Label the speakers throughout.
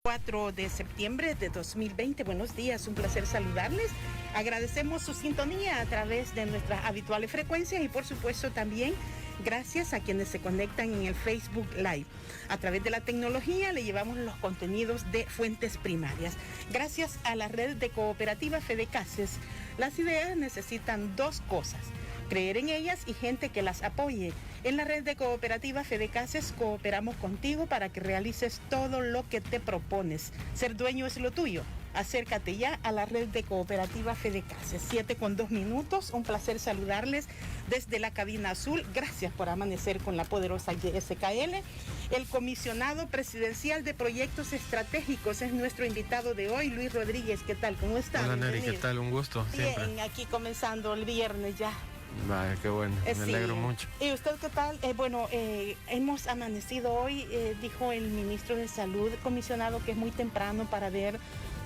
Speaker 1: 4 de septiembre de 2020. Buenos días, un placer saludarles. Agradecemos su sintonía a través de nuestras habituales frecuencias y por supuesto también gracias a quienes se conectan en el Facebook Live. A través de la tecnología le llevamos los contenidos de Fuentes Primarias. Gracias a la red de cooperativas Fedecases, las ideas necesitan dos cosas: creer en ellas y gente que las apoye. En la red de cooperativas Fedecases cooperamos contigo para que realices todo lo que te propones. Ser dueño es lo tuyo. Acércate ya a la red de cooperativas Fedecases. 7:02. Un placer saludarles desde la cabina azul. Gracias por amanecer con la poderosa YSKL. El comisionado presidencial de proyectos estratégicos es nuestro invitado de hoy, Luis Rodríguez. ¿Qué tal? ¿Cómo está?
Speaker 2: Hola, Neri, ¿qué tal? Un gusto. Siempre.
Speaker 1: Bien, aquí comenzando el viernes ya.
Speaker 2: Vaya, qué bueno, me alegro mucho.
Speaker 1: ¿Y usted qué tal? Hemos amanecido hoy, dijo el ministro de Salud, comisionado, que es muy temprano para ver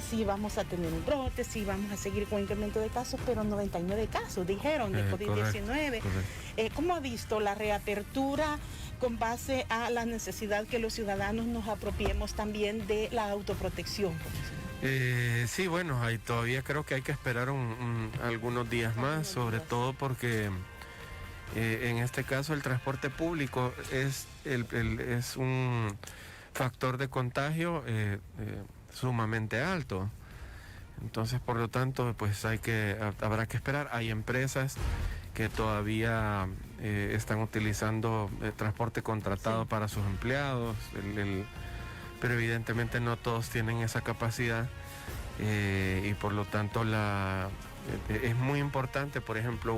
Speaker 1: si vamos a tener un brote, si vamos a seguir con incremento de casos, pero 99 casos, dijeron, de COVID-19. ¿Cómo ha visto la reapertura con base a la necesidad que los ciudadanos nos apropiemos también de la autoprotección?
Speaker 2: Sí, bueno, todavía creo que hay que esperar algunos días más, sobre todo porque en este caso el transporte público es un factor de contagio sumamente alto. Entonces, por lo tanto, pues habrá que esperar. Hay empresas que todavía están utilizando transporte contratado para sus empleados, pero evidentemente no todos tienen esa capacidad y por lo tanto es muy importante, por ejemplo,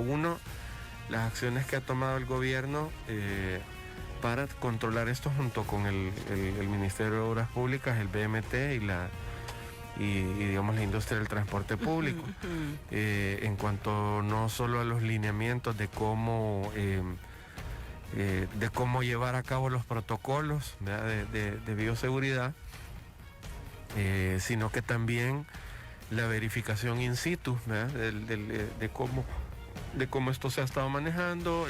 Speaker 2: las acciones que ha tomado el gobierno para controlar esto junto con el Ministerio de Obras Públicas, el BMT y digamos la industria del transporte público, en cuanto no solo a los lineamientos de cómo llevar a cabo los protocolos de bioseguridad, sino que también la verificación in situ, de cómo esto se ha estado manejando,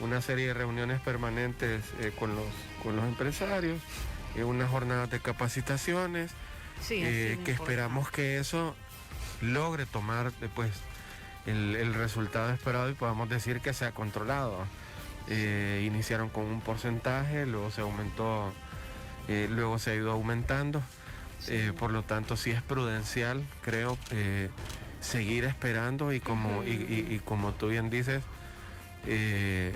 Speaker 2: una serie de reuniones permanentes con los empresarios, unas jornadas de capacitaciones, que esperamos que eso logre tomar pues el resultado esperado y podamos decir que se ha controlado. Iniciaron con un porcentaje, luego se aumentó, luego se ha ido aumentando. Por lo tanto, sí es prudencial, creo, seguir esperando y como tú bien dices, que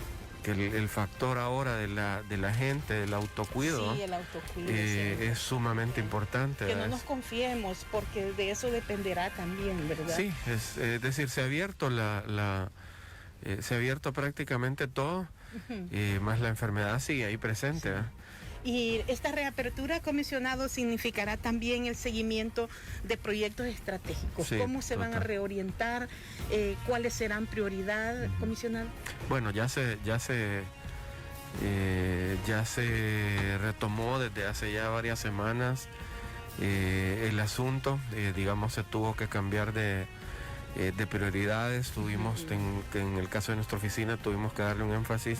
Speaker 2: el factor ahora de la gente, del autocuido, es sumamente importante.
Speaker 1: Que no nos confiemos, porque de eso dependerá también, ¿verdad?
Speaker 2: Sí, es decir, se ha abierto se ha abierto prácticamente todo, más la enfermedad sigue ahí presente.
Speaker 1: Sí. Y esta reapertura, comisionado, significará también el seguimiento de proyectos estratégicos. Sí, ¿cómo se van a reorientar? ¿Cuáles serán prioridad, comisionado?
Speaker 2: Bueno, ya se retomó desde hace ya varias semanas el asunto. Digamos, se tuvo que cambiar de prioridades. Tuvimos, en el caso de nuestra oficina, tuvimos que darle un énfasis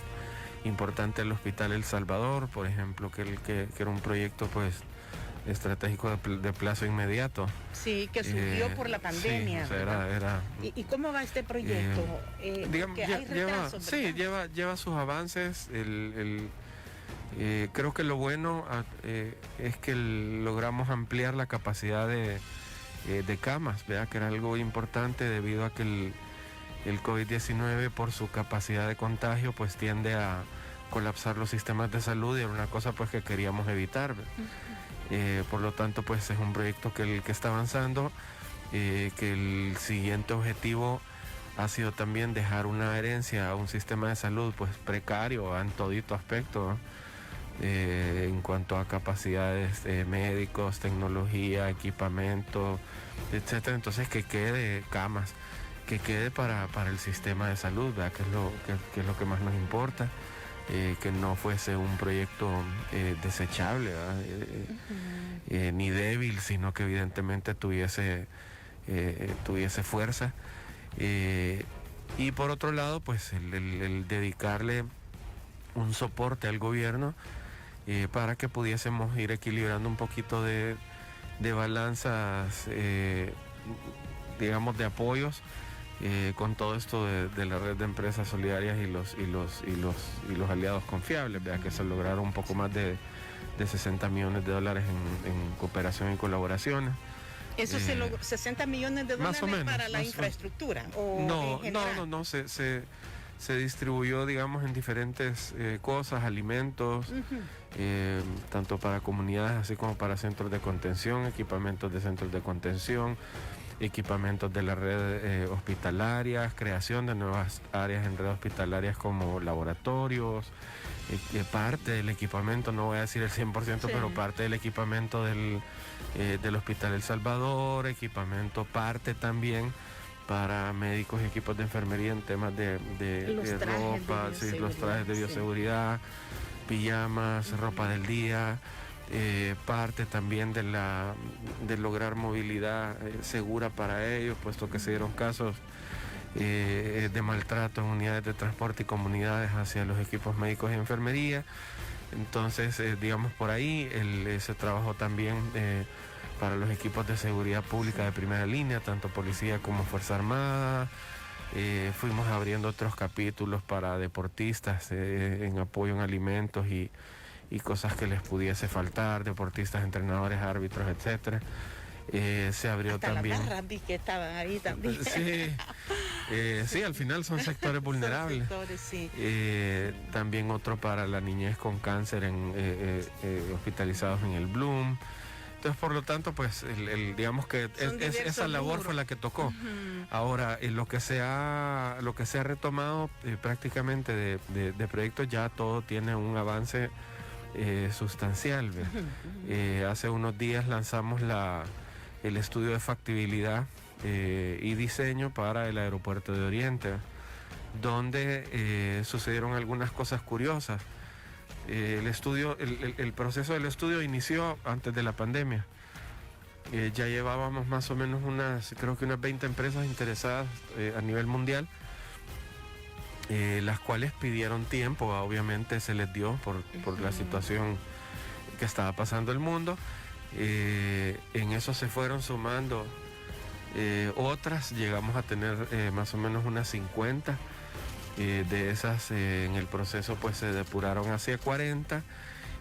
Speaker 2: importante al Hospital El Salvador, por ejemplo, que era un proyecto pues estratégico de plazo inmediato.
Speaker 1: Sí, que surgió por la pandemia.
Speaker 2: Sí, o sea,
Speaker 1: ¿Y cómo va este proyecto?
Speaker 2: Digamos, lleva sus avances. Creo que lo bueno es que logramos ampliar la capacidad de camas, ¿verdad? Que era algo importante debido a que el COVID-19, por su capacidad de contagio, pues tiende a colapsar los sistemas de salud y era una cosa pues que queríamos evitar. Por lo tanto, pues es un proyecto que está avanzando, que el siguiente objetivo ha sido también dejar una herencia a un sistema de salud pues precario en todito aspecto, en cuanto a capacidades médicos, tecnología, equipamiento, etcétera. Entonces, que quede camas, que quede para el sistema de salud, ¿verdad? Que es lo que más nos importa, que no fuese un proyecto desechable, ni débil, sino que evidentemente tuviese fuerza. Y por otro lado, pues el dedicarle un soporte al gobierno para que pudiésemos ir equilibrando un poquito de balanzas, digamos, de apoyos con todo esto de la red de empresas solidarias y los aliados confiables, ¿verdad? Que se lograron un poco más de 60 millones de dólares en cooperación y colaboraciones.
Speaker 1: ¿Eso se logró 60 millones de dólares
Speaker 2: Más o menos,
Speaker 1: para la infraestructura?
Speaker 2: No, se distribuyó, digamos, en diferentes cosas, alimentos, tanto para comunidades así como para centros de contención, equipamientos de centros de contención, equipamientos de la red hospitalaria, creación de nuevas áreas en red hospitalarias como laboratorios, parte del equipamiento, no voy a decir el 100%, sí, pero parte del equipamiento del Hospital El Salvador, equipamiento parte también para médicos y equipos de enfermería en temas de ropa, sí, los trajes de bioseguridad, sí, pijamas, ropa del día, parte también de lograr movilidad segura para ellos, puesto que se dieron casos de maltrato en unidades de transporte y comunidades hacia los equipos médicos y enfermería. Entonces, digamos, por ahí se trabajó también para los equipos de seguridad pública de primera línea, tanto policía como Fuerza Armada. Fuimos abriendo otros capítulos para deportistas en apoyo en alimentos y cosas que les pudiese faltar, deportistas, entrenadores, árbitros, etcétera. Se abrió hasta también.
Speaker 1: Las barras que estaban ahí también.
Speaker 2: Sí, sí, al final son sectores vulnerables.
Speaker 1: Son sectores, sí.
Speaker 2: También otro para la niñez con cáncer hospitalizados en el Bloom. Entonces, por lo tanto, pues, digamos que esa labor fue la que tocó. Uh-huh. Ahora, lo que se ha retomado prácticamente de proyectos, ya todo tiene un avance sustancial. Uh-huh. Hace unos días lanzamos el estudio de factibilidad y diseño para el aeropuerto de Oriente, donde sucedieron algunas cosas curiosas. El proceso del estudio inició antes de la pandemia. Ya llevábamos más o menos creo que unas 20 empresas interesadas a nivel mundial, las cuales pidieron tiempo, obviamente se les dio por la situación que estaba pasando el mundo. En eso se fueron sumando otras, llegamos a tener más o menos unas 50. De esas en el proceso pues se depuraron hacia 40,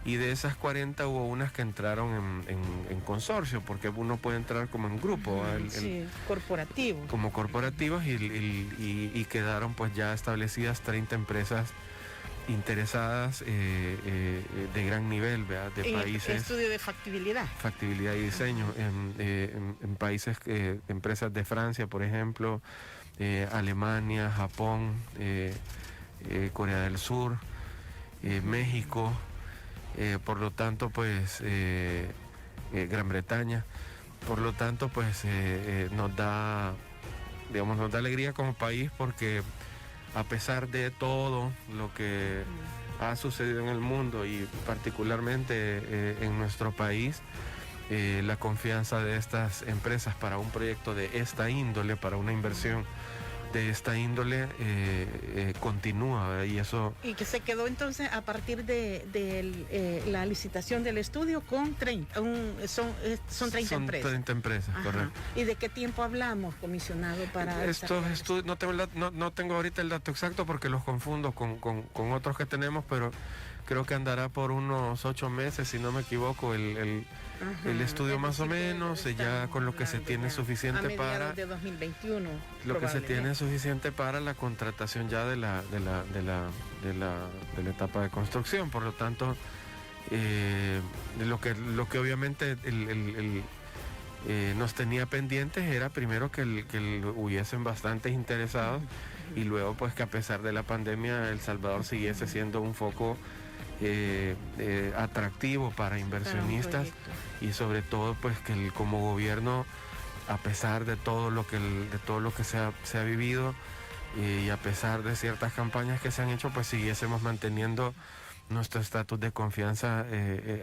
Speaker 2: y de esas 40 hubo unas que entraron en consorcio, porque uno puede entrar como en grupo,
Speaker 1: sí, corporativo. Como
Speaker 2: corporativos, y quedaron pues ya establecidas 30 empresas interesadas de gran nivel, ¿verdad? De países.
Speaker 1: Estudio de factibilidad.
Speaker 2: Factibilidad y diseño en países, empresas de Francia, por ejemplo, Alemania, Japón, Corea del Sur, México, por lo tanto, pues, Gran Bretaña. Por lo tanto, pues, nos da alegría como país, porque a pesar de todo lo que ha sucedido en el mundo y particularmente en nuestro país, la confianza de estas empresas para un proyecto de esta índole, para una inversión de esta índole, continúa, ¿verdad? Y eso...
Speaker 1: Y que se quedó entonces a partir de la licitación del estudio con 30, son 30 empresas.
Speaker 2: Son 30 empresas, ajá, correcto.
Speaker 1: ¿Y de qué tiempo hablamos, comisionado, para...?
Speaker 2: Estos estudios, no tengo ahorita el dato exacto porque los confundo con otros que tenemos, pero creo que andará por unos 8 meses, si no me equivoco, el estudio más o menos, ya con lo que se tiene suficiente para...
Speaker 1: de 2021.
Speaker 2: Lo que se tiene suficiente para la contratación ya de la etapa de construcción. Por lo tanto, lo que obviamente nos tenía pendientes era primero que hubiesen bastantes interesados, y luego pues que a pesar de la pandemia El Salvador siguiese siendo un foco atractivo para inversionistas, y sobre todo pues que como gobierno, a pesar de todo lo que se ha vivido, y a pesar de ciertas campañas que se han hecho, pues siguiésemos manteniendo nuestro estatus de confianza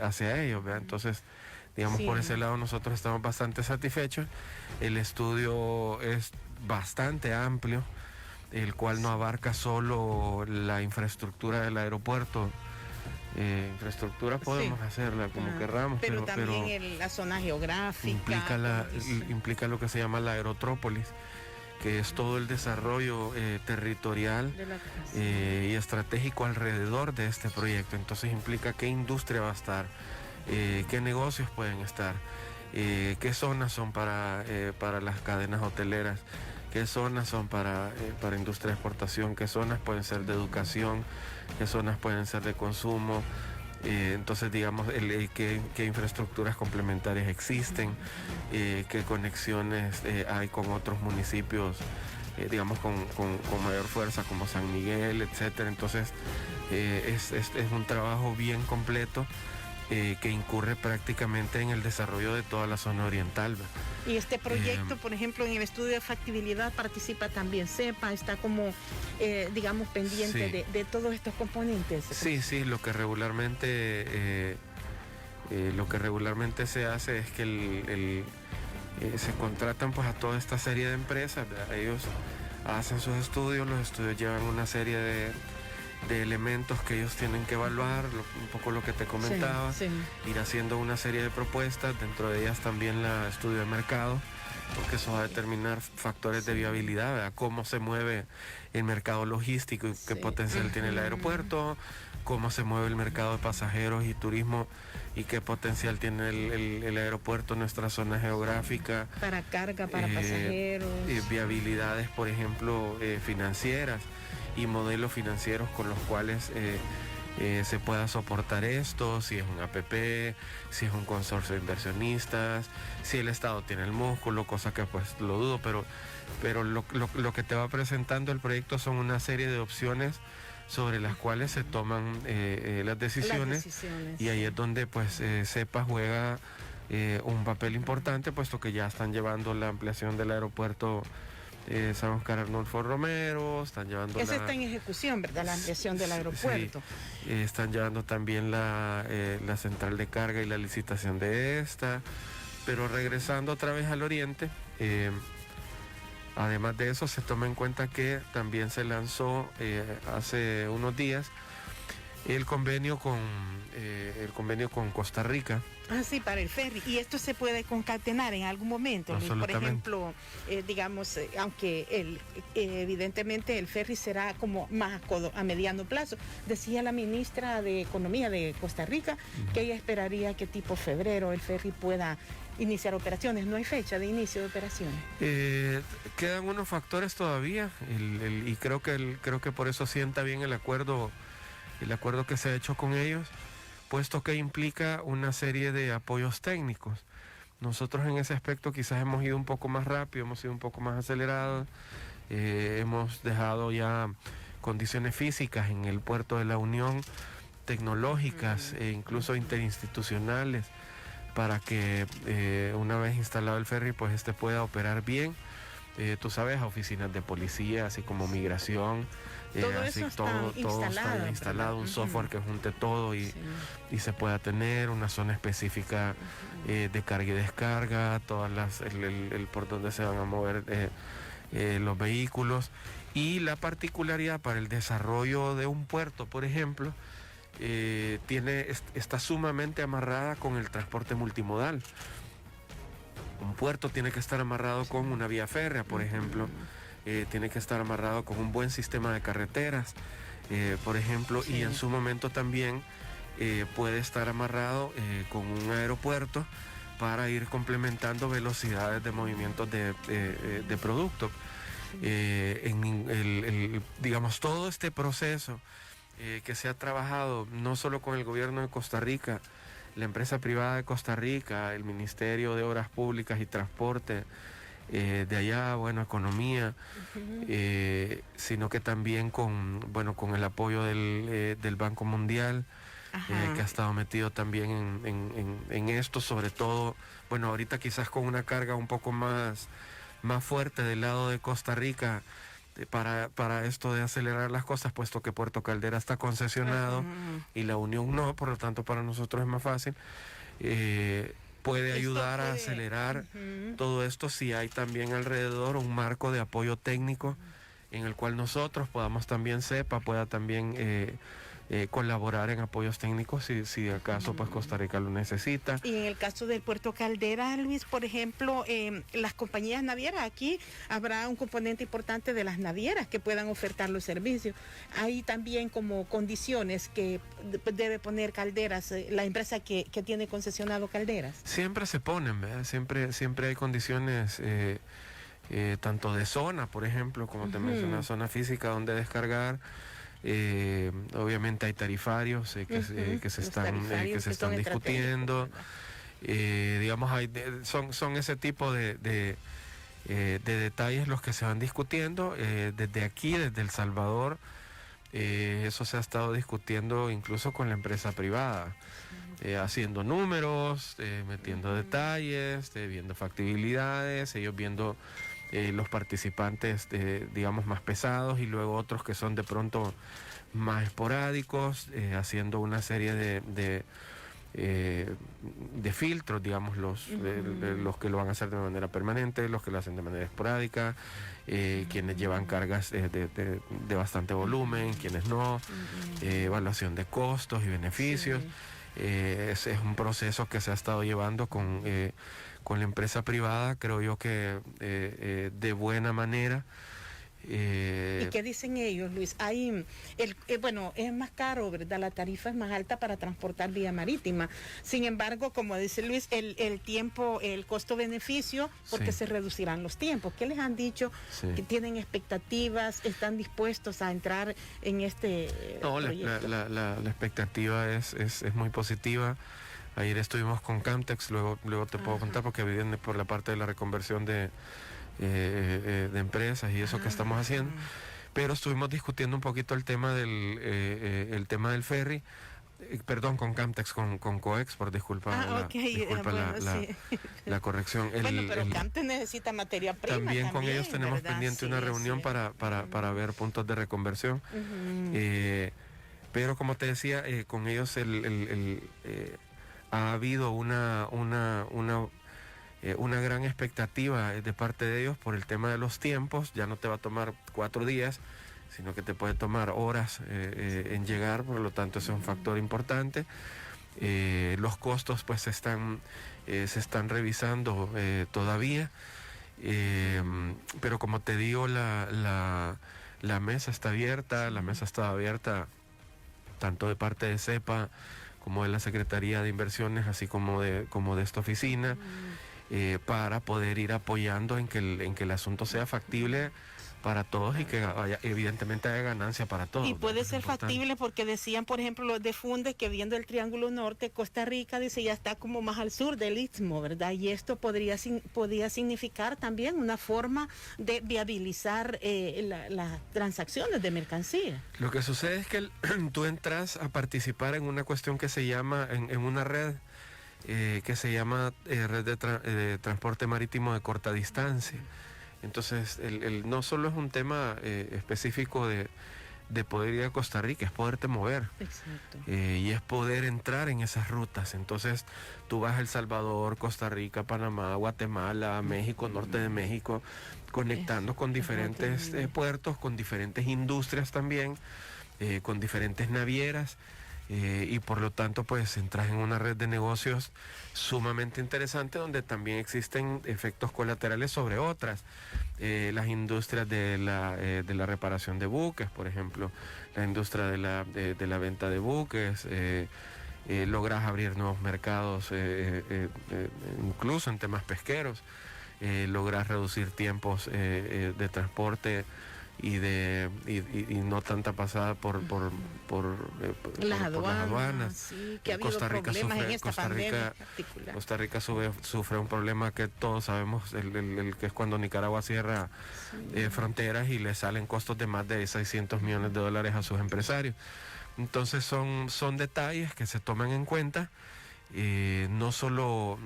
Speaker 2: hacia ellos, ¿verdad? Entonces, digamos, sí, por ese lado nosotros estamos bastante satisfechos. El estudio es bastante amplio, el cual no abarca solo la infraestructura del aeropuerto Infraestructura podemos hacerla como querramos,
Speaker 1: pero también la zona geográfica
Speaker 2: implica lo que se llama la aerotrópolis, que es todo el desarrollo territorial y estratégico alrededor de este proyecto. Entonces implica qué industria va a estar, qué negocios pueden estar, qué zonas son para las cadenas hoteleras, qué zonas son para industria de exportación, qué zonas pueden ser de educación, qué zonas pueden ser de consumo. Entonces, digamos, qué infraestructuras complementarias existen, qué conexiones hay con otros municipios, digamos, con mayor fuerza, como San Miguel, etcétera. Entonces, es un trabajo bien completo que incurre prácticamente en el desarrollo de toda la zona oriental, ¿verdad?
Speaker 1: Y este proyecto, por ejemplo, en el estudio de factibilidad participa también CEPA, está como, digamos, pendiente de todos estos componentes.
Speaker 2: Sí, lo que regularmente se hace es que se contratan pues a toda esta serie de empresas, ¿verdad? Ellos hacen sus estudios, los estudios llevan una serie de elementos que ellos tienen que evaluar, un poco lo que te comentaba, ir haciendo una serie de propuestas, dentro de ellas también la estudio de mercado, porque eso va a determinar factores de viabilidad, ¿verdad? Cómo se mueve el mercado logístico y qué potencial tiene el aeropuerto, cómo se mueve el mercado de pasajeros y turismo y qué potencial tiene el aeropuerto en nuestra zona geográfica.
Speaker 1: Para carga, para pasajeros.
Speaker 2: Viabilidades, por ejemplo, financieras y modelos financieros con los cuales se pueda soportar esto, si es un APP, si es un consorcio de inversionistas, si el Estado tiene el músculo, cosa que pues lo dudo, pero lo que te va presentando el proyecto son una serie de opciones sobre las cuales se toman las decisiones, y ahí es donde pues CEPA juega un papel importante, puesto que ya están llevando la ampliación del aeropuerto San Oscar Arnulfo Romero, están llevando
Speaker 1: Esa está en ejecución, ¿verdad? La ampliación del aeropuerto.
Speaker 2: Sí, están llevando también la central de carga y la licitación de esta, pero regresando otra vez al oriente, además de eso se toma en cuenta que también se lanzó hace unos días el convenio con Costa Rica.
Speaker 1: Ah, sí, para el ferry. Y esto se puede concatenar en algún momento. Por ejemplo, digamos, aunque evidentemente el ferry será como más a mediano plazo. Decía la ministra de Economía de Costa Rica que ella esperaría que tipo febrero el ferry pueda iniciar operaciones. No hay fecha de inicio de operaciones.
Speaker 2: Quedan unos factores todavía y creo que por eso sienta bien el acuerdo que se ha hecho con ellos, puesto que implica una serie de apoyos técnicos. Nosotros en ese aspecto quizás hemos ido un poco más rápido, hemos sido un poco más acelerados, hemos dejado ya condiciones físicas en el puerto de la Unión, tecnológicas e incluso interinstitucionales, para que una vez instalado el ferry, pues este pueda operar bien. Tú sabes, oficinas de policía, así como migración,
Speaker 1: todo está
Speaker 2: instalado, un software que junte todo y se pueda tener una zona específica de carga y descarga, el por donde se van a mover los vehículos, y la particularidad para el desarrollo de un puerto, por ejemplo, está sumamente amarrada con el transporte multimodal. Un puerto tiene que estar amarrado con una vía férrea, por ejemplo, tiene que estar amarrado con un buen sistema de carreteras, por ejemplo, y en su momento también puede estar amarrado con un aeropuerto para ir complementando velocidades de movimientos de producto. Digamos, todo este proceso que se ha trabajado no solo con el gobierno de Costa Rica, la empresa privada de Costa Rica, el Ministerio de Obras Públicas y Transporte, de allá, Economía, sino que también con el apoyo del Banco Mundial, que ha estado metido también en esto, sobre todo, ahorita quizás con una carga un poco más fuerte del lado de Costa Rica, para esto de acelerar las cosas, puesto que Puerto Caldera está concesionado y la Unión no, por lo tanto para nosotros es más fácil. Puede ayudar a acelerar todo esto si hay también alrededor un marco de apoyo técnico en el cual nosotros podamos también, CEPA pueda también colaborar en apoyos técnicos si acaso pues Costa Rica lo necesita.
Speaker 1: Y en el caso del Puerto Caldera, Luis, por ejemplo, las compañías navieras, aquí habrá un componente importante de las navieras que puedan ofertar los servicios. Hay también como condiciones que debe poner Calderas, la empresa que tiene concesionado Calderas.
Speaker 2: Siempre se ponen, ¿verdad? Siempre hay condiciones, tanto de zona, por ejemplo, como te mencioné, zona física donde descargar. Obviamente hay tarifarios que se están discutiendo. Digamos, son ese tipo de detalles los que se van discutiendo. Desde aquí, desde El Salvador, eso se ha estado discutiendo incluso con la empresa privada, haciendo números, metiendo detalles, viendo factibilidades, ellos viendo los participantes, digamos, más pesados y luego otros que son de pronto más esporádicos, haciendo una serie de filtros, digamos, los que lo van a hacer de manera permanente, los que lo hacen de manera esporádica, quienes llevan cargas de bastante volumen, quienes no, evaluación de costos y beneficios. Es un proceso que se ha estado llevando con la empresa privada, creo yo que de buena manera.
Speaker 1: ¿Y qué dicen ellos, Luis? Bueno, es más caro, ¿verdad? La tarifa es más alta para transportar vía marítima. Sin embargo, como dice Luis, el tiempo, el costo-beneficio, porque se reducirán los tiempos. ¿Qué les han dicho? ¿Que tienen expectativas? ¿Están dispuestos a entrar en este proyecto?
Speaker 2: La expectativa es muy positiva. Ayer estuvimos con Camtex, luego te puedo contar porque viene por la parte de la reconversión de empresas y eso que estamos haciendo, pero estuvimos discutiendo un poquito el tema del ferry, perdón, con Camtex, con Coexport, disculpa la corrección.
Speaker 1: Pero Camtex necesita materia prima.
Speaker 2: También con ellos tenemos pendiente una reunión para ver puntos de reconversión. Pero como te decía, con ellos ha habido una gran expectativa de parte de ellos por el tema de los tiempos. Ya no te va a tomar 4 días, sino que te puede tomar horas en llegar, por lo tanto ese es un factor importante. Los costos pues se están revisando todavía, pero como te digo, la mesa está abierta, la mesa está abierta tanto de parte de CEPA como de la Secretaría de Inversiones, así como de esta oficina, para poder ir apoyando en que el asunto sea factible para todos y que evidentemente haya ganancia para todos.
Speaker 1: Y puede ser factible porque decían, por ejemplo, los de Fundes que viendo el Triángulo Norte, Costa Rica, dice, ya está como más al sur del Istmo, ¿verdad? Y esto podría significar también una forma de viabilizar las transacciones de mercancía.
Speaker 2: Lo que sucede es que tú entras a participar en una cuestión que se llama, en una red, que se llama Red de Transporte Marítimo de Corta Distancia. Entonces, no solo es un tema específico de poder ir a Costa Rica, es poderte mover.
Speaker 1: Exacto.
Speaker 2: Y es poder entrar en esas rutas. Entonces, tú vas a El Salvador, Costa Rica, Panamá, Guatemala, México, norte de México, conectando con diferentes puertos, con diferentes industrias también, con diferentes navieras. Y por lo tanto pues entras en una red de negocios sumamente interesante donde también existen efectos colaterales sobre otras, las industrias de la reparación de buques, por ejemplo, la industria de la venta de buques, logras abrir nuevos mercados, incluso en temas pesqueros, logras reducir tiempos de transporte y no tanta pasada por
Speaker 1: las aduanas. Sí, que ha habido problemas en esta pandemia particular.
Speaker 2: Costa Rica sufre un problema que todos sabemos, el que es cuando Nicaragua cierra fronteras y le salen costos de más de $600 millones a sus empresarios. Entonces son detalles que se toman en cuenta, no solo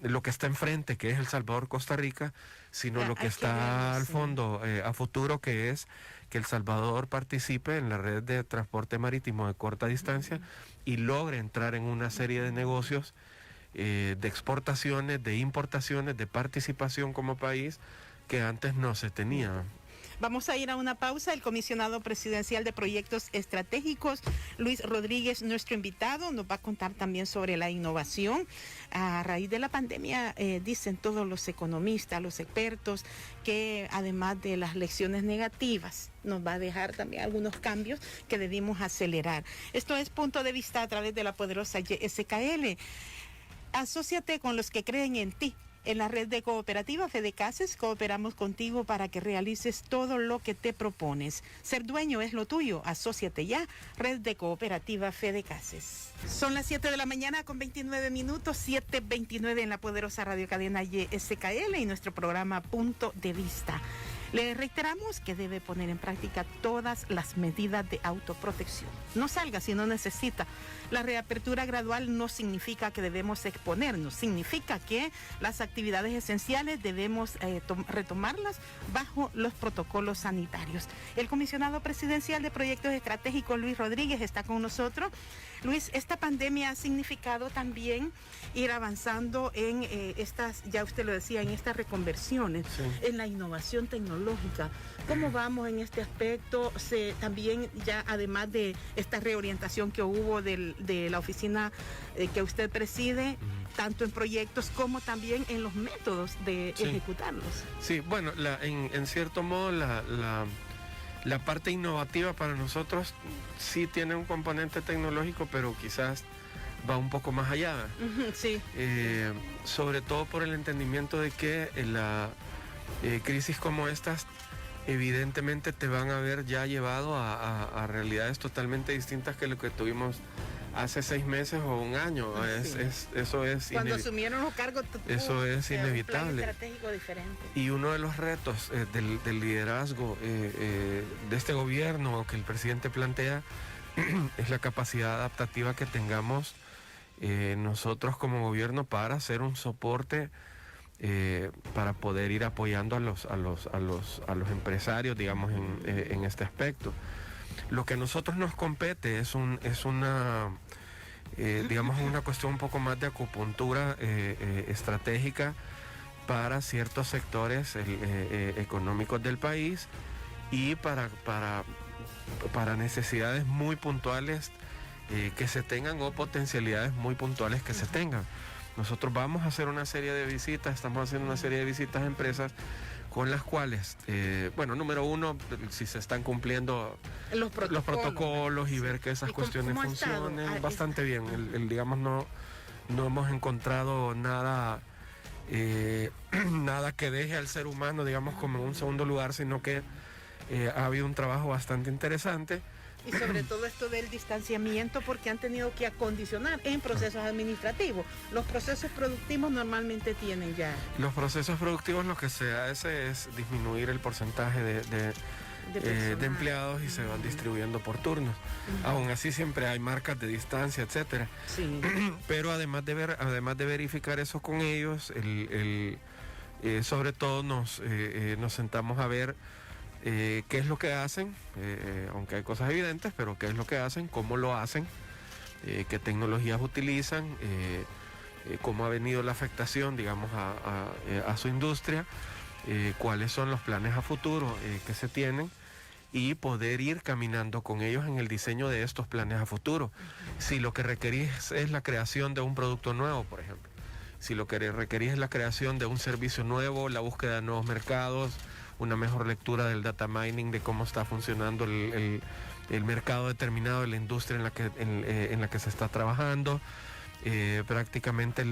Speaker 2: lo que está enfrente, que es El Salvador, Costa Rica, sino lo que está al fondo, a futuro, que es que El Salvador participe en la red de transporte marítimo de corta distancia y logre entrar en una serie de negocios de exportaciones, de importaciones, de participación como país que antes no se tenía.
Speaker 1: Vamos a ir a una pausa. El comisionado presidencial de proyectos estratégicos, Luis Rodríguez, nuestro invitado, nos va a contar también sobre la innovación. A raíz de la pandemia, dicen todos los economistas, los expertos, que además de las lecciones negativas, nos va a dejar también algunos cambios que debimos acelerar. Esto es Punto de Vista a través de la poderosa YSKL. Asóciate con los que creen en ti. En la red de cooperativa Fedecases cooperamos contigo para que realices todo lo que te propones. Ser dueño es lo tuyo. Asóciate ya. Red de cooperativa Fedecases. Son las 7 de la mañana con 29 minutos, 7:29 en la poderosa radiocadena YSKL y nuestro programa Punto de Vista. Le reiteramos que debe poner en práctica todas las medidas de autoprotección. No salga si no necesita. La reapertura gradual no significa que debemos exponernos, significa que las actividades esenciales debemos retomarlas bajo los protocolos sanitarios. El comisionado presidencial de proyectos estratégicos, Luis Rodríguez, está con nosotros. Luis, esta pandemia ha significado también ir avanzando en estas, ya usted lo decía, en estas reconversiones, sí, en la innovación tecnológica. ¿Cómo vamos en este aspecto? También ya además de esta reorientación que hubo de la oficina que usted preside, tanto en proyectos como también en los métodos de ejecutarlos.
Speaker 2: Sí, bueno, en cierto modo la parte innovativa para nosotros sí tiene un componente tecnológico, pero quizás va un poco más allá.
Speaker 1: Sí.
Speaker 2: Sobre todo por el entendimiento de que la crisis como estas evidentemente te van a haber ya llevado a realidades totalmente distintas que lo que tuvimos hace 6 meses o un año. Sí. Eso es
Speaker 1: cuando asumieron los cargos,
Speaker 2: eso es inevitable.
Speaker 1: Un plan estratégico diferente.
Speaker 2: Y uno de los retos del liderazgo de este gobierno que el presidente plantea es la capacidad adaptativa que tengamos nosotros como gobierno para hacer un soporte para poder ir apoyando a los empresarios, digamos, en este aspecto. Lo que a nosotros nos compete es una cuestión un poco más de acupuntura estratégica para ciertos sectores económicos del país y para necesidades muy puntuales que se tengan o potencialidades muy puntuales que se tengan. Nosotros vamos a hacer una serie de visitas, estamos haciendo una serie de visitas a empresas con las cuales, número uno, si se están cumpliendo los protocolos y ver que esas cuestiones funcionen bastante bien. Digamos, no hemos encontrado nada que deje al ser humano, digamos, como en un segundo lugar, sino que ha habido un trabajo bastante interesante.
Speaker 1: Y sobre todo esto del distanciamiento, porque han tenido que acondicionar en procesos administrativos. Los procesos productivos normalmente tienen ya.
Speaker 2: Los procesos productivos lo que se hace es disminuir el porcentaje de empleados y se van distribuyendo por turnos. Aún así siempre hay marcas de distancia, etcétera. Sí. Pero además de verificar eso con ellos, sobre todo nos sentamos a ver qué es lo que hacen, aunque hay cosas evidentes, pero qué es lo que hacen, cómo lo hacen, qué tecnologías utilizan, cómo ha venido la afectación, digamos, a su industria, cuáles son los planes a futuro que se tienen y poder ir caminando con ellos en el diseño de estos planes a futuro. Si lo que requerís es la creación de un producto nuevo, por ejemplo, si lo que requerís es la creación de un servicio nuevo, la búsqueda de nuevos mercados, una mejor lectura del data mining, de cómo está funcionando el mercado determinado de la industria en la que se está trabajando. Prácticamente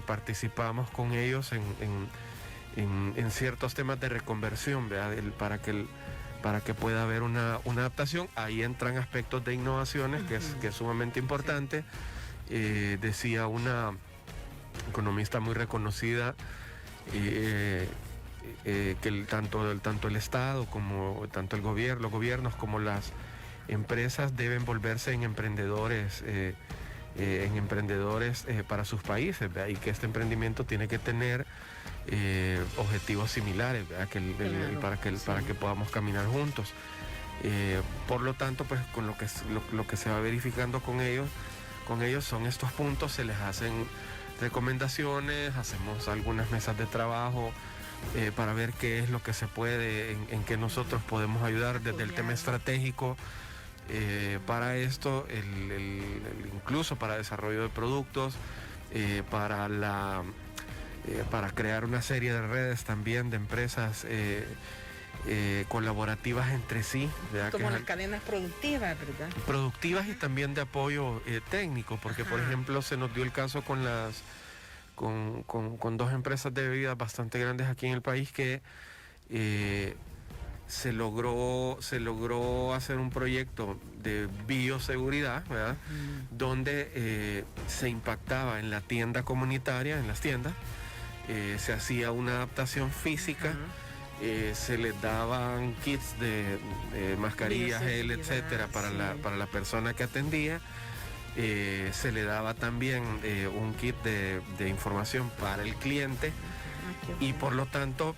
Speaker 2: participamos con ellos en ciertos temas de reconversión, ¿verdad? Para que pueda haber una adaptación. Ahí entran aspectos de innovaciones, que es sumamente importante. Decía una economista muy reconocida, que tanto el Estado como tanto los gobiernos como las empresas deben volverse en emprendedores para sus países, ¿verdad? Y que este emprendimiento tiene que tener objetivos similares, ¿verdad? Para que podamos caminar juntos. Por lo tanto, pues con lo que se va verificando con ellos son estos puntos. Se les hacen recomendaciones, hacemos algunas mesas de trabajo para ver qué es lo que se puede, en qué nosotros podemos ayudar desde el tema estratégico para esto, incluso para desarrollo de productos, para crear una serie de redes también de empresas colaborativas entre sí.
Speaker 1: Como las cadenas productivas, ¿verdad?
Speaker 2: Productivas y también de apoyo técnico, porque por ejemplo se nos dio el caso con dos empresas de bebidas bastante grandes aquí en el país que se logró hacer un proyecto de bioseguridad, ¿verdad? Donde se impactaba en la tienda comunitaria, en las tiendas, se hacía una adaptación física, se les daban kits de mascarillas, gel, etcétera, para la persona que atendía. Se le daba también un kit de información para el cliente y por lo tanto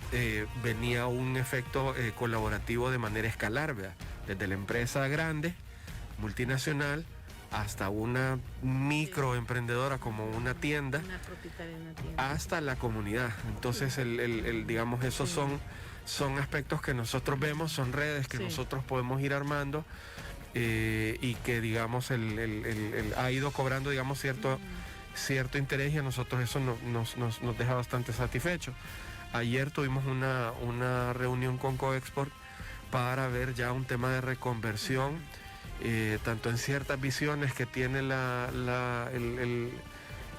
Speaker 2: venía un efecto colaborativo de manera escalar, ¿verdad? Desde la empresa grande, multinacional, hasta una microemprendedora como una tienda, hasta la comunidad. Entonces, digamos, esos son aspectos que nosotros vemos, son redes que nosotros podemos ir armando. Y que digamos ha ido cobrando digamos cierto interés y a nosotros eso nos deja bastante satisfechos. Ayer tuvimos una reunión con Coexport para ver ya un tema de reconversión, tanto en ciertas visiones que tiene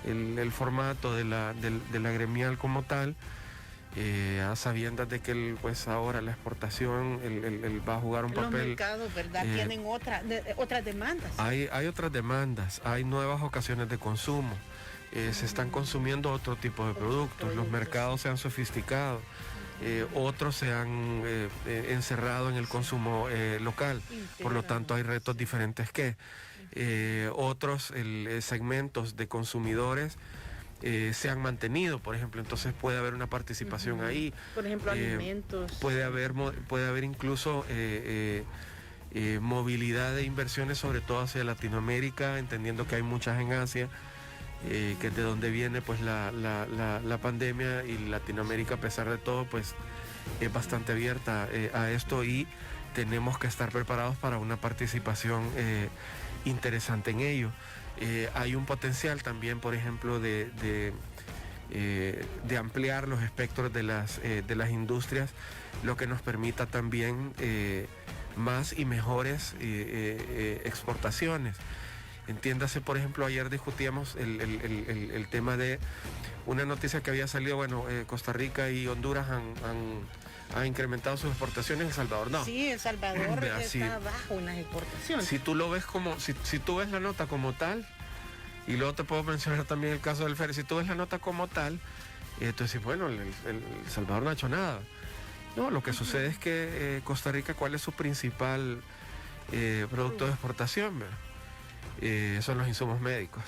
Speaker 2: el formato de la gremial como tal, a sabiendas de que pues ahora la exportación va a jugar un papel.
Speaker 1: Los mercados, ¿verdad? Tienen otras demandas.
Speaker 2: Hay otras demandas, hay nuevas ocasiones de consumo, se están consumiendo otro tipo de productos, los mercados se han sofisticado, otros se han encerrado en el consumo local, por lo tanto hay retos diferentes que otros segmentos de consumidores se han mantenido, por ejemplo, entonces puede haber una participación ahí.
Speaker 1: Por ejemplo, alimentos.
Speaker 2: Puede haber incluso movilidad de inversiones, sobre todo hacia Latinoamérica, entendiendo que hay muchas en Asia, que es de donde viene pues la pandemia, y Latinoamérica, a pesar de todo, pues es bastante abierta a esto y tenemos que estar preparados para una participación interesante en ello. Hay un potencial también, por ejemplo, de ampliar los espectros de las industrias, lo que nos permita también más y mejores exportaciones. Entiéndase, por ejemplo, ayer discutíamos el tema de una noticia que había salido, bueno, Costa Rica y Honduras han incrementado sus exportaciones, El Salvador no.
Speaker 1: Sí, El Salvador está bajo en las exportaciones.
Speaker 2: Si tú lo ves si tú ves la nota como tal, y luego te puedo mencionar también el caso del FER, si tú ves la nota como tal, entonces bueno, el Salvador no ha hecho nada. No, lo que sucede es que Costa Rica, ¿cuál es su principal producto de exportación? Son los insumos médicos.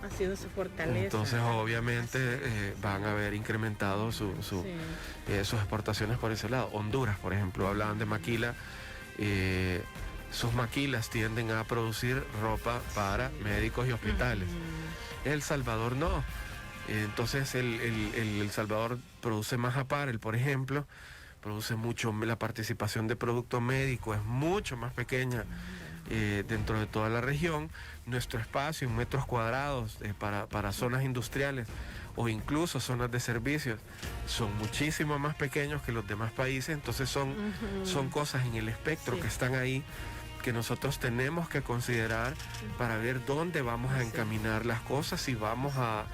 Speaker 1: Ha sido su fortaleza.
Speaker 2: Entonces, obviamente, van a haber incrementado sus exportaciones por ese lado. Honduras, por ejemplo, hablaban de maquila. Sus maquilas tienden a producir ropa para médicos y hospitales. El Salvador no. Entonces, el Salvador produce más apparel, por ejemplo. Produce mucho, la participación de producto médico es mucho más pequeña dentro de toda la región. Nuestro espacio en metros cuadrados para zonas industriales o incluso zonas de servicios son muchísimo más pequeños que los demás países. Entonces son cosas en el espectro que están ahí, que nosotros tenemos que considerar para ver dónde vamos a encaminar las cosas, y vamos a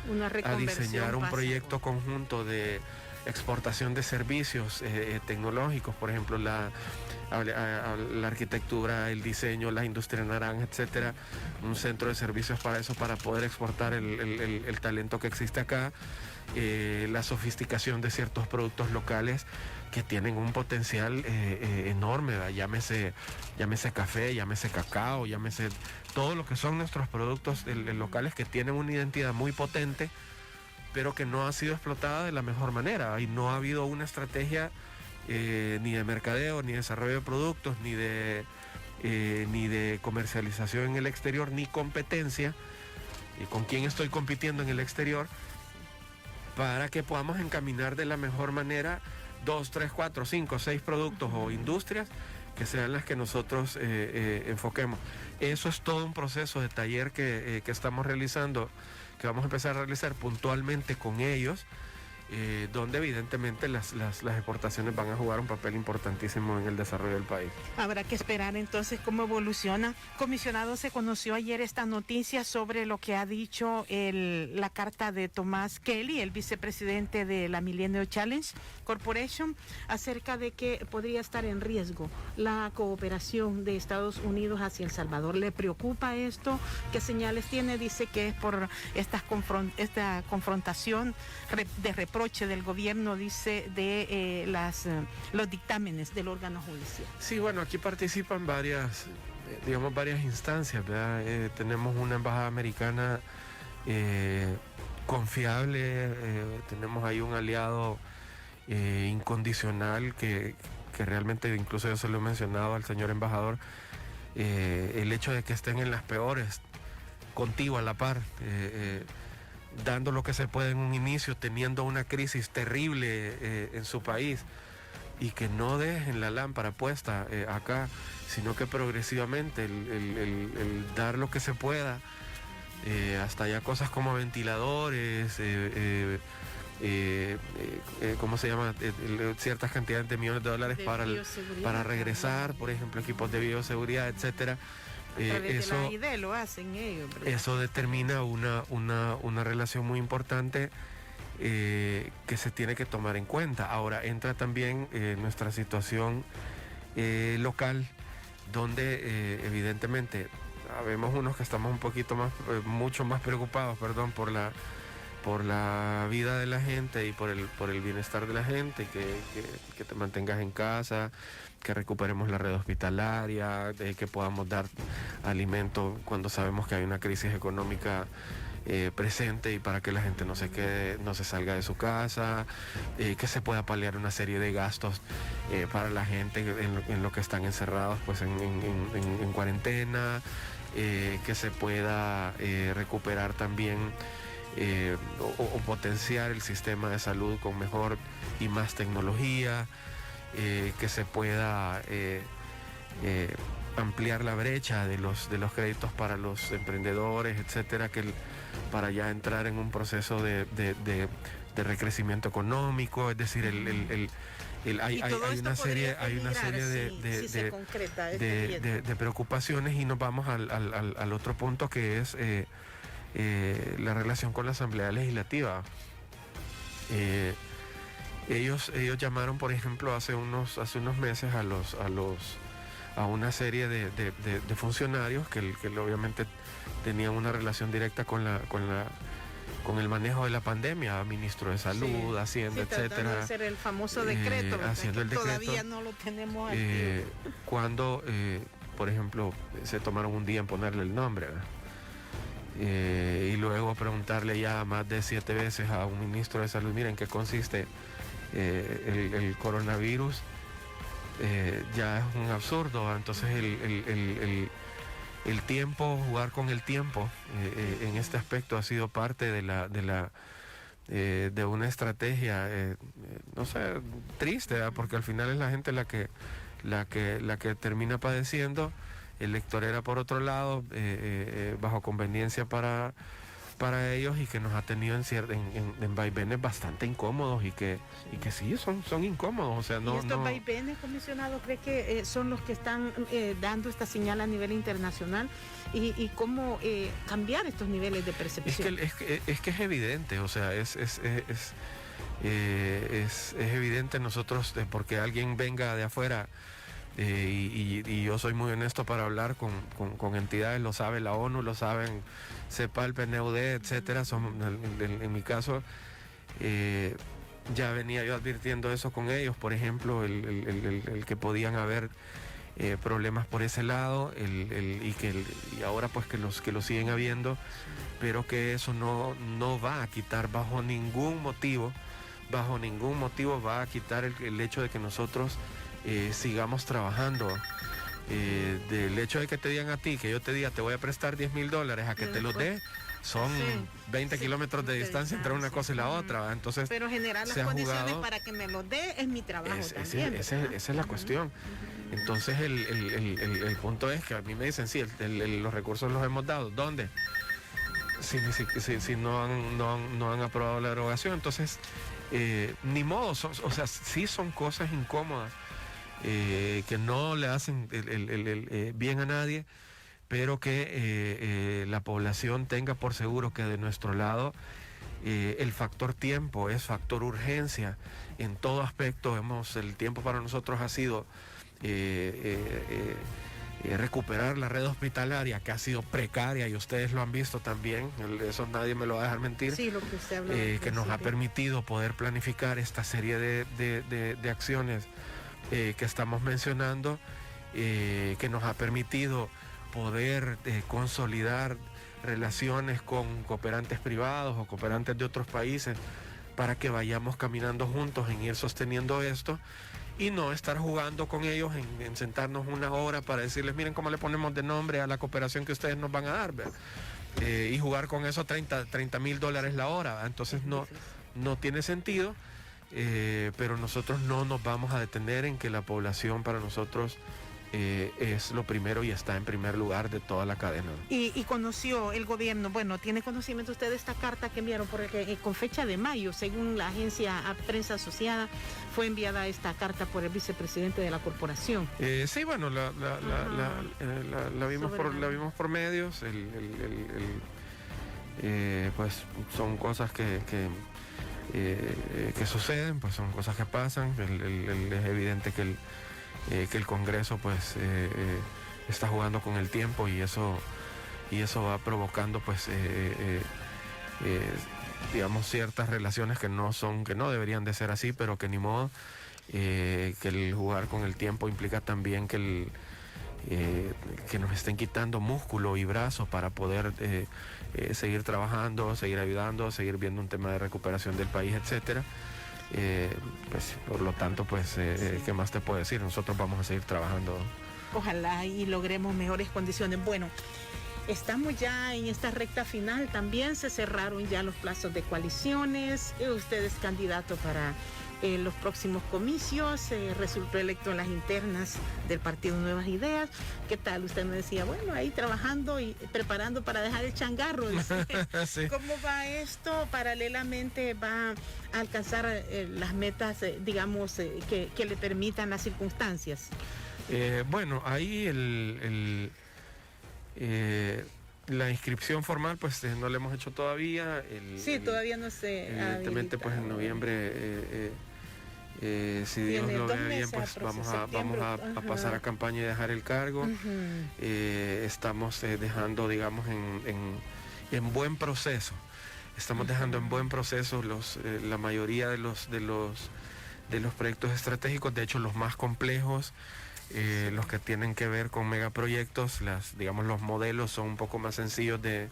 Speaker 2: diseñar un proyecto conjunto de exportación de servicios tecnológicos, por ejemplo, la arquitectura, el diseño, la industria naranja, etcétera, un centro de servicios para eso, para poder exportar el talento que existe acá, la sofisticación de ciertos productos locales que tienen un potencial enorme, ¿verdad? Llámese café, llámese cacao, llámese todo lo que son nuestros productos locales, que tienen una identidad muy potente, pero que no ha sido explotada de la mejor manera, y no ha habido una estrategia ni de mercadeo, ni de desarrollo de productos, ni de comercialización en el exterior, ni competencia, y con quién estoy compitiendo en el exterior, para que podamos encaminar de la mejor manera 2, 3, 4, 5, 6 productos o industrias que sean las que nosotros enfoquemos. Eso es todo un proceso de taller que estamos realizando, que vamos a empezar a realizar puntualmente con ellos, donde evidentemente las exportaciones van a jugar un papel importantísimo en el desarrollo del país.
Speaker 1: Habrá que esperar entonces cómo evoluciona. Comisionado, se conoció ayer esta noticia sobre lo que ha dicho la carta de Tomás Kelly, el vicepresidente de la Millennium Challenge Corporation, acerca de que podría estar en riesgo la cooperación de Estados Unidos hacia El Salvador. ¿Le preocupa esto? ¿Qué señales tiene? Dice que es por esta confrontación de reproche del gobierno, dice, de los dictámenes del órgano judicial.
Speaker 2: Sí, bueno, aquí participan varias instancias, ¿verdad? Tenemos una embajada americana confiable, tenemos ahí un aliado incondicional que realmente, incluso yo se lo he mencionado al señor embajador, el hecho de que estén en las peores, contigo a la par, dando lo que se puede en un inicio, teniendo una crisis terrible en su país, y que no dejen la lámpara puesta acá, sino que progresivamente el dar lo que se pueda, hasta ya cosas como ventiladores, ¿cómo se llama? Ciertas cantidades de millones de dólares para regresar, por ejemplo, equipos de bioseguridad, etcétera.
Speaker 1: Eso, de la ID lo hacen ellos, ¿verdad?
Speaker 2: Eso determina una relación muy importante que se tiene que tomar en cuenta. Ahora entra también nuestra situación local, donde evidentemente vemos unos que estamos un poquito más, mucho más preocupados, perdón, por la vida de la gente y por el bienestar de la gente, que te mantengas en casa, que recuperemos la red hospitalaria, que podamos dar alimento cuando sabemos que hay una crisis económica presente, y para que la gente no se salga de su casa, que se pueda paliar una serie de gastos para la gente en lo que están encerrados, pues en cuarentena, que se pueda recuperar también o potenciar el sistema de salud con mejor y más tecnología, que se pueda ampliar la brecha de los créditos para los emprendedores, etcétera, para ya entrar en un proceso de recrecimiento económico. Es decir, hay una serie de preocupaciones, y nos vamos al otro punto, que es la relación con la Asamblea Legislativa. Ellos llamaron, por ejemplo, hace unos meses a una serie de funcionarios que obviamente tenían una relación directa con el manejo de la pandemia, ministro de Salud, Hacienda, etcétera.
Speaker 1: De hacer el famoso decreto,
Speaker 2: haciendo el decreto,
Speaker 1: todavía no lo tenemos
Speaker 2: cuando, por ejemplo, se tomaron un día en ponerle el nombre, ¿verdad? Y luego preguntarle ya más de 7 veces a un ministro de Salud, miren, ¿qué consiste el coronavirus? Ya es un absurdo. Entonces el tiempo, jugar con el tiempo en este aspecto ha sido parte de una estrategia, no sé, triste, ¿verdad? Porque al final es la gente la que termina padeciendo. El lector era por otro lado, bajo conveniencia para ellos, y que nos ha tenido en vaivenes bastante incómodos, y que sí son incómodos. O sea,
Speaker 1: ¿Y estos vaivenes, comisionado, cree que son los que están dando esta señal a nivel internacional? ¿Y cómo cambiar estos niveles de percepción?
Speaker 2: Es que es evidente, o sea, es evidente. Nosotros, porque alguien venga de afuera, y yo soy muy honesto para hablar con entidades, lo sabe la ONU, lo saben CEPAL, PNUD, etcétera. En mi caso, ya venía yo advirtiendo eso con ellos, por ejemplo, el que podían haber problemas por ese lado, y ahora pues que lo siguen habiendo, pero que eso no va a quitar bajo ningún motivo va a quitar el hecho de que nosotros sigamos trabajando. Del hecho de que te digan a ti, que yo te diga te voy a prestar $10,000 a que te los dé, son 20 kilómetros de distancia entre una cosa y la otra. Entonces,
Speaker 1: pero generar las condiciones para que me lo dé es mi trabajo también.
Speaker 2: Esa es la cuestión. Entonces el punto es que a mí me dicen, sí, los recursos los hemos dado. ¿Dónde? Si no han aprobado la derogación. Entonces, ni modo, o sea, sí son cosas incómodas que no le hacen bien a nadie, pero que la población tenga por seguro que de nuestro lado el factor tiempo es factor urgencia en todo aspecto. El tiempo para nosotros ha sido recuperar la red hospitalaria, que ha sido precaria, y ustedes lo han visto también, eso nadie me lo va a dejar mentir.
Speaker 1: Sí, lo que usted habló
Speaker 2: que nos ha permitido poder planificar esta serie de acciones que estamos mencionando, que nos ha permitido poder consolidar relaciones con cooperantes privados o cooperantes de otros países para que vayamos caminando juntos en ir sosteniendo esto y no estar jugando con ellos en sentarnos una hora para decirles, miren cómo le ponemos de nombre a la cooperación que ustedes nos van a dar, y jugar con eso $30,000 la hora. Entonces no tiene sentido, pero nosotros no nos vamos a detener en que la población para nosotros es lo primero y está en primer lugar de toda la cadena.
Speaker 1: Y conoció el gobierno, bueno, ¿tiene conocimiento usted de esta carta que enviaron? Porque con fecha de mayo, según la agencia Prensa Asociada, fue enviada esta carta por el vicepresidente de la corporación.
Speaker 2: Sí, bueno, la vimos por medios, pues son cosas que suceden, pues son cosas que pasan. Es evidente que el Congreso pues está jugando con el tiempo y eso va provocando pues digamos ciertas relaciones que no deberían de ser así, pero que ni modo, que el jugar con el tiempo implica también que nos estén quitando músculo y brazos para poder seguir trabajando, seguir ayudando, seguir viendo un tema de recuperación del país, etcétera. Pues por lo tanto, pues ¿qué más te puedo decir? Nosotros vamos a seguir trabajando.
Speaker 1: Ojalá y logremos mejores condiciones. Bueno, estamos ya en esta recta final. También se cerraron ya los plazos de coaliciones. Usted es candidato para los próximos comicios. Resultó electo en las internas del Partido Nuevas Ideas. ¿Qué tal? Usted me decía, bueno, ahí trabajando y preparando para dejar el changarro.
Speaker 2: Sí.
Speaker 1: ¿Cómo va esto? Paralelamente va a alcanzar las metas, digamos, que le permitan las circunstancias.
Speaker 2: Bueno, ahí la inscripción formal pues no la hemos hecho todavía.
Speaker 1: Todavía no se
Speaker 2: evidentemente pues en noviembre, si Dios lo ve bien, pues vamos a pasar a campaña y dejar el cargo. Estamos dejando, digamos, en buen proceso. Estamos dejando en buen proceso la mayoría de los proyectos estratégicos, de hecho los más complejos. Los que tienen que ver con megaproyectos, digamos los modelos son un poco más sencillos de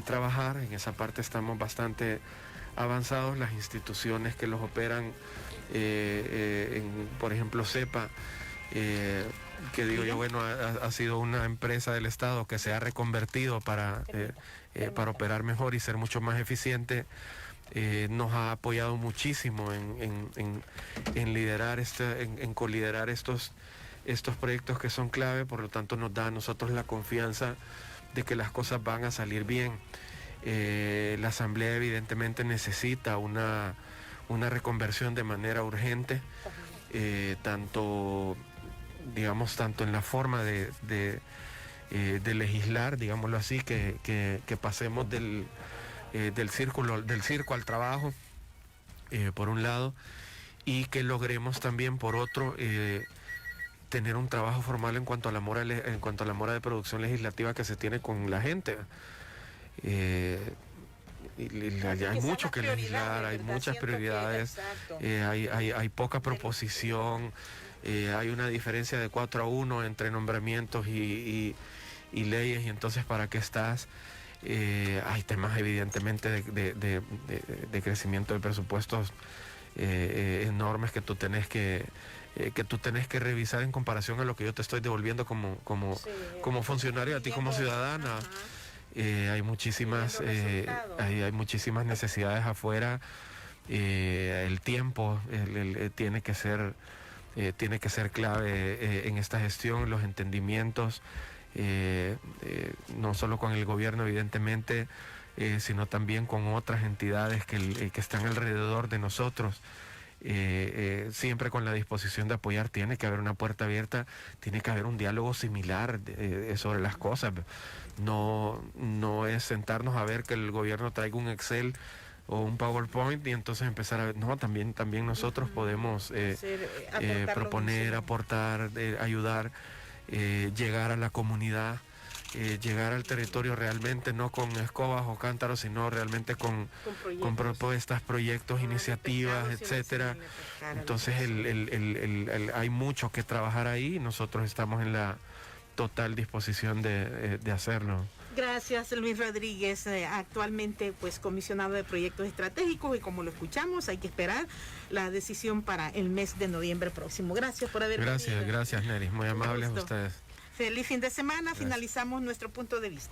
Speaker 2: trabajar. En esa parte estamos bastante avanzados. Las instituciones que los operan, por ejemplo CEPA, que digo yo, bueno, ha sido una empresa del Estado que se ha reconvertido para operar mejor y ser mucho más eficiente. Nos ha apoyado muchísimo en liderar en coliderar estos proyectos que son clave, por lo tanto nos da a nosotros la confianza de que las cosas van a salir bien. La Asamblea evidentemente necesita una reconversión de manera urgente, tanto en la forma de legislar, digámoslo así, que pasemos del circo al trabajo, por un lado, y que logremos también, por otro, tener un trabajo formal en cuanto a la mora de producción legislativa que se tiene con la gente. Hay mucho que legislar, hay muchas prioridades, hay poca proposición, hay una diferencia de 4-1 entre nombramientos y leyes, y entonces ¿para qué estás? Hay temas evidentemente de crecimiento de presupuestos enormes que tú tenés que revisar en comparación a lo que yo te estoy devolviendo como funcionario, a ti como ciudadana. hay muchísimas necesidades afuera. El tiempo tiene que ser clave en esta gestión, los entendimientos, no solo con el gobierno evidentemente, sino también con otras entidades que están alrededor de nosotros. Siempre con la disposición de apoyar. Tiene que haber una puerta abierta, tiene que haber un diálogo similar sobre las cosas. No es sentarnos a ver que el gobierno traiga un Excel o un PowerPoint y entonces empezar a ver, no, también nosotros podemos proponer, aportar, ayudar, llegar a la comunidad, llegar al territorio realmente, no con escobas o cántaros, sino realmente con propuestas, proyectos, iniciativas, etcétera. Entonces hay mucho que trabajar ahí y nosotros estamos en la total disposición de hacerlo.
Speaker 1: Gracias, Luis Rodríguez, actualmente pues comisionado de proyectos estratégicos, y como lo escuchamos, hay que esperar la decisión para el mes de noviembre próximo. Gracias por haber venido.
Speaker 2: Gracias, Nery, muy amables ustedes.
Speaker 1: Feliz fin de semana. Gracias. Finalizamos nuestro punto de vista.